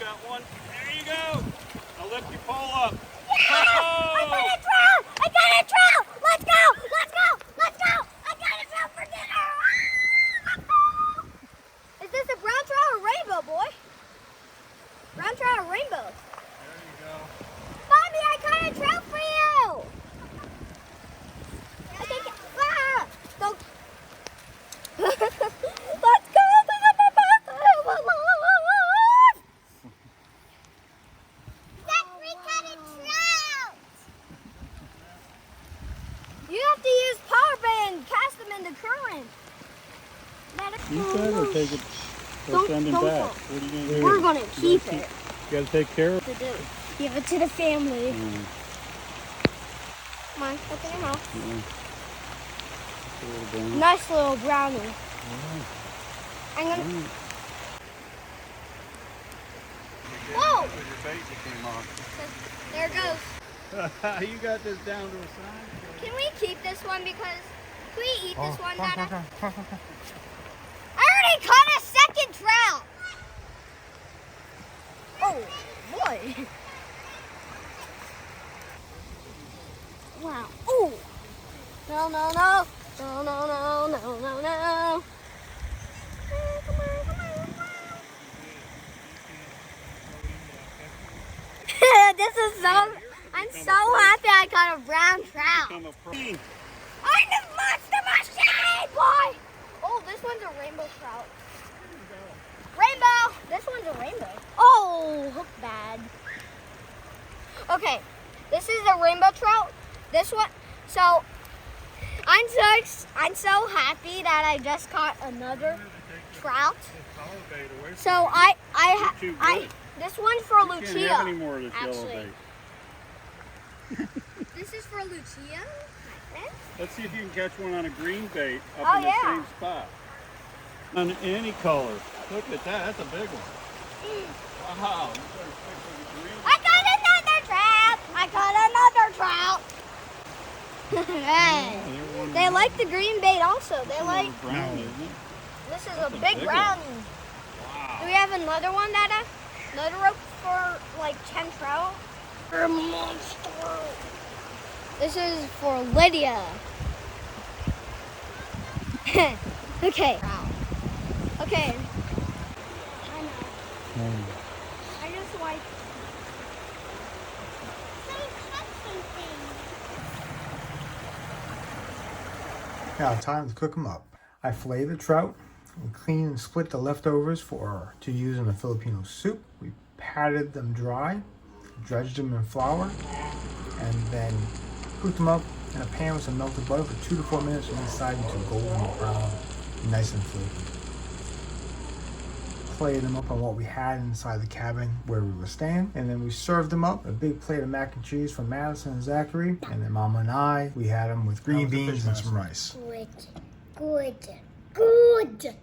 that one. There you go. Now lift your pole up. Yeah! Oh! I got a trout! I got a trout! Let's go! Let's go! Let's go! I got a trout for dinner! Is this a brown trout or rainbow, boy? Brown trout or rainbow? There you go. Mommy, I caught a trout for you! Okay, go! Let's go! Zachary caught a trout! You have to use power band, cast them in the current. Keep it or take it or send it back? What are you going to do? We're going to keep it. You got to take care of it. Give it to the family. Come on, open your mouth. Nice little brownie. I'm gonna. Whoa! Your bait came off. There it goes. You got this down to a science. Can we keep this one because can we eat this one, Dada? I already caught a second trout. Oh boy! Wow! Oh! No! No! No! No! No! No! No! No! No! Come on! This is so. I'm so happy I caught a brown trout. I'm the monster machine, boy! Oh, this one's a rainbow trout. Rainbow! This one's a rainbow. Oh, hook bad. Okay, this is a rainbow trout. This one, so I'm so happy that I just caught another trout. So this one's for Lucia. Can't have any more of this yellow bait. This is for Lucia, my friend. Let's see if you can catch one on a green bait up in the same spot. On any color. Look at that, that's a big one. Wow. I got another trout! I caught another trout! Hey, they like the green bait also. They like. Brown, isn't it? This is a big brownie. Wow. Do we have another one, Dada? Another rope for like 10 trout? For a monster. This is for Lydia. Okay. Okay. I know. I just like. Now time to cook them up. I fillet the trout and clean and split the leftovers to use in a Filipino soup. We patted them dry, dredged them in flour, and then cooked them up in a pan with some melted butter for 2 to 4 minutes inside until golden brown, nice and flaky. Plated them up on what we had inside the cabin where we were staying, and then we served them up. A big plate of mac and cheese from Madison and Zachary, and then Mama and I, we had them with green beans and some rice. Good.